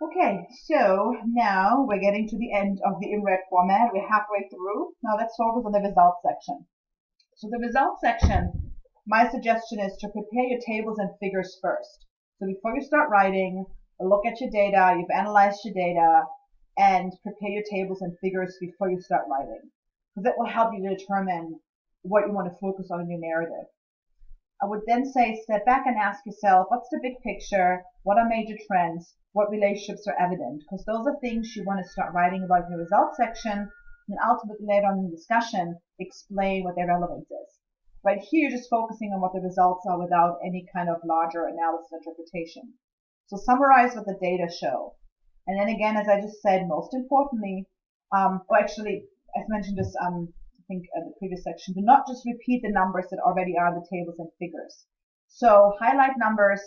Okay, so now we're getting to the end of the IMRET format. We're halfway through. Now let's focus on the results section. So the results section, my suggestion is to prepare your tables and figures first. So before you start writing, look at your data, you've analyzed your data, and prepare your tables and figures before you start writing. Because that will help you to determine what you want to focus on in your narrative. I would then say step back and ask yourself, what's the big picture? What are major trends? What relationships are evident? Because those are things you want to start writing about in the results section, and ultimately later on in the discussion, explain what their relevance is. Right here, you're just focusing on what the results are without any kind of larger analysis interpretation. So summarize what the data show. And then again, as I just said, most importantly, I've mentioned this, I think the previous section, do not just repeat the numbers that already are in the tables and figures. So highlight numbers,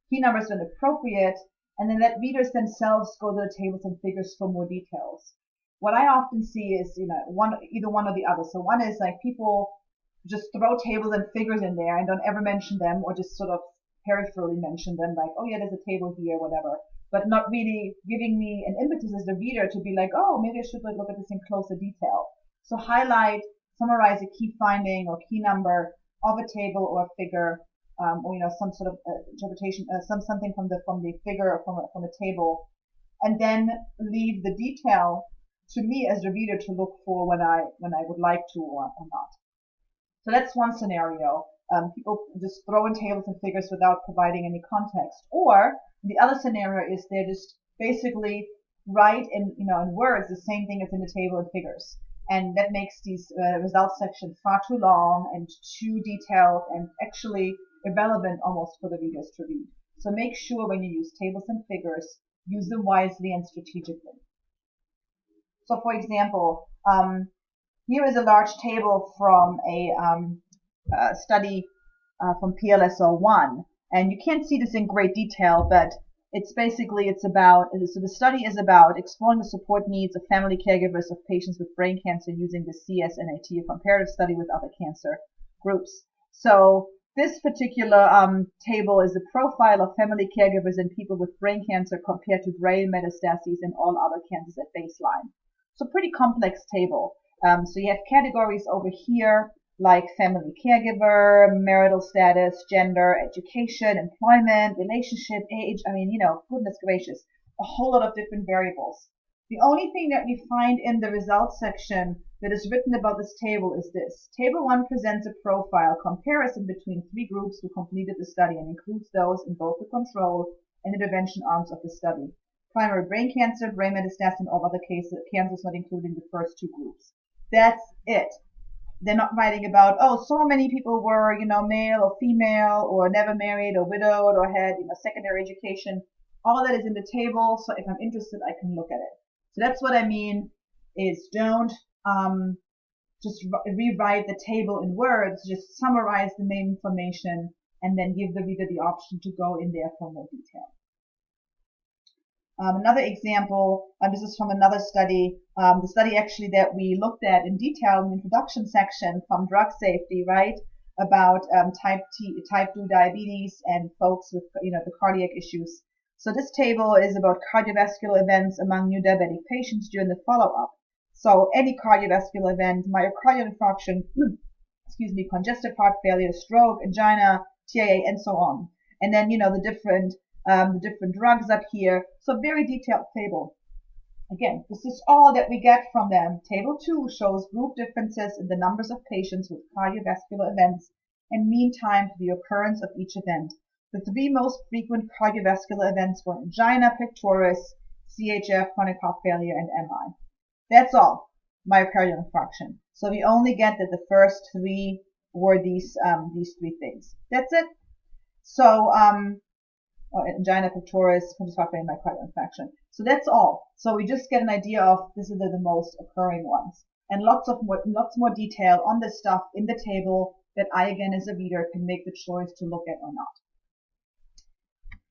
key numbers when appropriate, and then let readers themselves go to the tables and figures for more details. What I often see is, either one or the other. So one is like people just throw tables and figures in there and don't ever mention them, or just sort of peripherally mention them, like, oh yeah, there's a table here, whatever, but not really giving me an impetus as the reader to be like, oh, maybe I should look at this in closer detail. So highlight, summarize a key finding or key number of a table or a figure, or some sort of interpretation, something from the figure or from a table, and then leave the detail to me as the reader to look for when I would like to or not. So that's one scenario. People just throw in tables and figures without providing any context. Or the other scenario is they just basically write in words the same thing as in the table and figures. And that makes these results sections far too long and too detailed and actually irrelevant almost for the readers to read. So make sure when you use tables and figures, use them wisely and strategically. So for example, here is a large table from a study from PLSO1. And you can't see this in great detail, but so the study is about exploring the support needs of family caregivers of patients with brain cancer using the CSNAT, a comparative study with other cancer groups. So this particular table is a profile of family caregivers in people with brain cancer compared to brain metastases and all other cancers at baseline. So pretty complex table. So you have categories over here like family caregiver, marital status, gender, education, employment, relationship, age. Goodness gracious, a whole lot of different variables. The only thing that we find in the results section that is written about this table is this. Table 1 presents a profile comparison between 3 groups who completed the study and includes those in both the control and intervention arms of the study. Primary brain cancer, brain metastasis, and all other cancers not including the first 2 groups. That's it. They're not writing about, oh, so many people were, male or female or never married or widowed or had, secondary education. All that is in the table. So if I'm interested, I can look at it. So that's what I mean is don't just rewrite the table in words. Just summarize the main information and then give the reader the option to go in there for more detail. Another example, this is from another study, the study actually that we looked at in detail in the introduction section from drug safety, right, about type 2 diabetes and folks with, the cardiac issues. So this table is about cardiovascular events among new diabetic patients during the follow-up. So any cardiovascular event, myocardial infarction, congestive heart failure, stroke, angina, TIA, and so on. And then, the different drugs up here. So very detailed table. Again, this is all that we get from them. Table 2 shows group differences in the numbers of patients with cardiovascular events and mean time to the occurrence of each event. The 3 most frequent cardiovascular events were angina pectoris, CHF, chronic heart failure, and MI. That's all. Myocardial infarction. So we only get that the first 3 were these 3 things. That's it. So angina pectoris, congestive heart failure, myocardial infarction. So that's all. So we just get an idea of this is the most occurring ones, and lots more detail on this stuff in the table that I, again, as a reader, can make the choice to look at or not.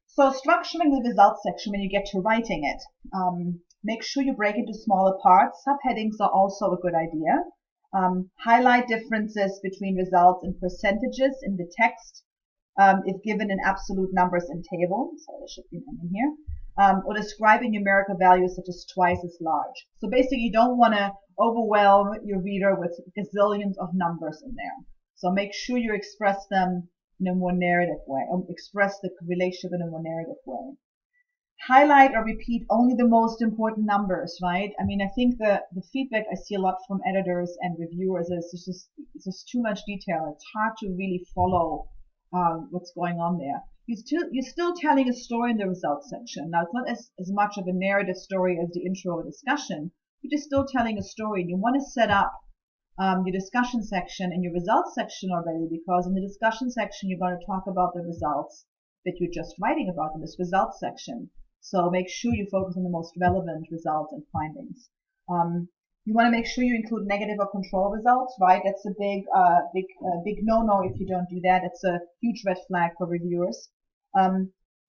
So structuring the results section when you get to writing it, make sure you break into smaller parts. Subheadings are also a good idea. Highlight differences between results and percentages in the text. If given in absolute numbers in table, so there should be none in here. or describing numerical values such as twice as large. So basically, you don't want to overwhelm your reader with gazillions of numbers in there. So make sure you express them in a more narrative way, or express the relationship in a more narrative way. Highlight or repeat only the most important numbers, right? I mean, I think the feedback I see a lot from editors and reviewers is it's just too much detail. It's hard to really follow what's going on there. You're still telling a story in the results section. Now, it's not as much of a narrative story as the intro or discussion, but you're still telling a story. And you want to set up your discussion section and your results section already, because in the discussion section, you're going to talk about the results that you're just writing about in this results section. So make sure you focus on the most relevant results and findings. You want to make sure you include negative or control results, right? That's a big no-no if you don't do that. It's a huge red flag for reviewers.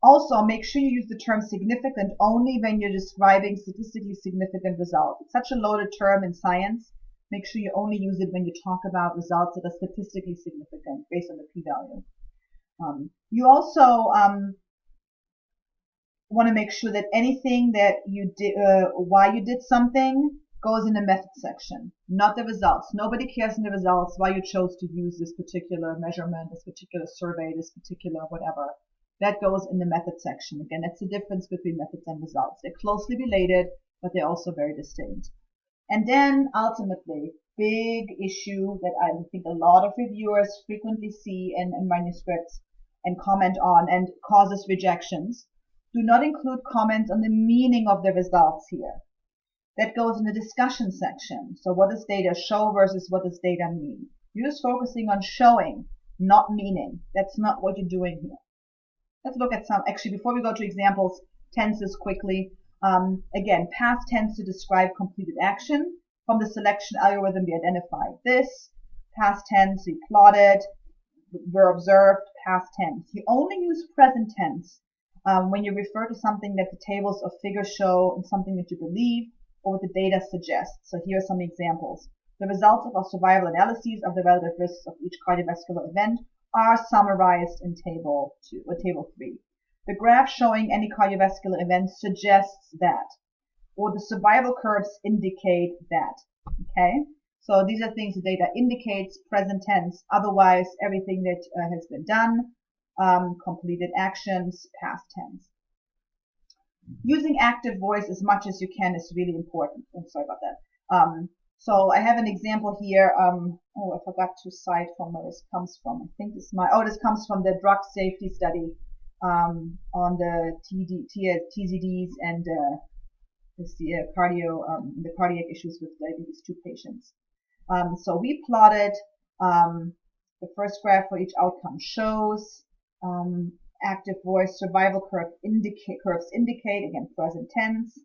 Also, make sure you use the term significant only when you're describing statistically significant results. It's such a loaded term in science. Make sure you only use it when you talk about results that are statistically significant based on the p-value. You also want to make sure that anything that you did, why you did something, goes in the method section, not the results. Nobody cares in the results why you chose to use this particular measurement, this particular survey, this particular whatever. That goes in the method section. Again, that's the difference between methods and results. They're closely related, but they're also very distinct. And then ultimately, big issue that I think a lot of reviewers frequently see in manuscripts and comment on and causes rejections. Do not include comments on the meaning of the results here. That goes in the discussion section. So what does data show versus what does data mean? You're just focusing on showing, not meaning. That's not what you're doing here. Let's look at some, actually before we go to examples, tenses quickly. Again, past tense to describe completed action. From the selection algorithm, we identified this. Past tense, we plotted, were observed, past tense. You only use present tense when you refer to something that the tables or figures show and something that you believe or what the data suggests. So here are some examples. The results of our survival analyses of the relative risks of each cardiovascular event are summarized in table 2 or table 3. The graph showing any cardiovascular event suggests that, or the survival curves indicate that. Okay, so these are things the data indicates, present tense. Otherwise, everything that has been done, completed actions, past tense. Using active voice as much as you can is really important. I'm sorry about that. So I have an example here. Oh, I forgot to cite from where this comes from. I think this comes from the drug safety study on the TZDs and the cardiac issues with diabetes 2 patients. So we plotted the first graph for each outcome shows active voice survival curves indicate again present tense,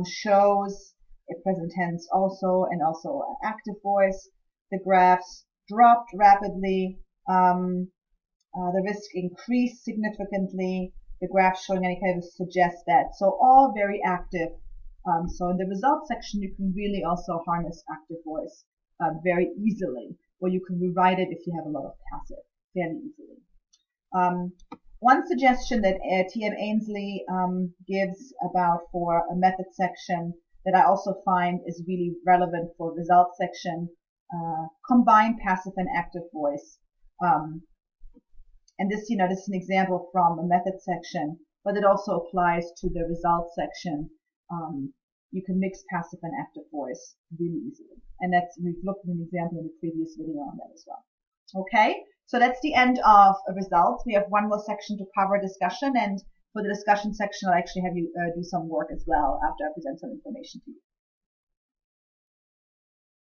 shows a present tense also, and also active voice. The graphs dropped rapidly. The risk increased significantly. The graph showing any kind of suggests that. So all very active. So in the results section, you can really also harness active voice very easily, or you can rewrite it if you have a lot of passive fairly easily. One suggestion that T.M. Ainsley gives about for a method section that I also find is really relevant for results section, combine passive and active voice. And this, this is an example from a method section, but it also applies to the results section. You can mix passive and active voice really easily. And we've looked at an example in the previous video on that as well. Okay, so that's the end of results. We have one more section to cover, discussion, and for the discussion section, I'll actually have you do some work as well after I present some information to you.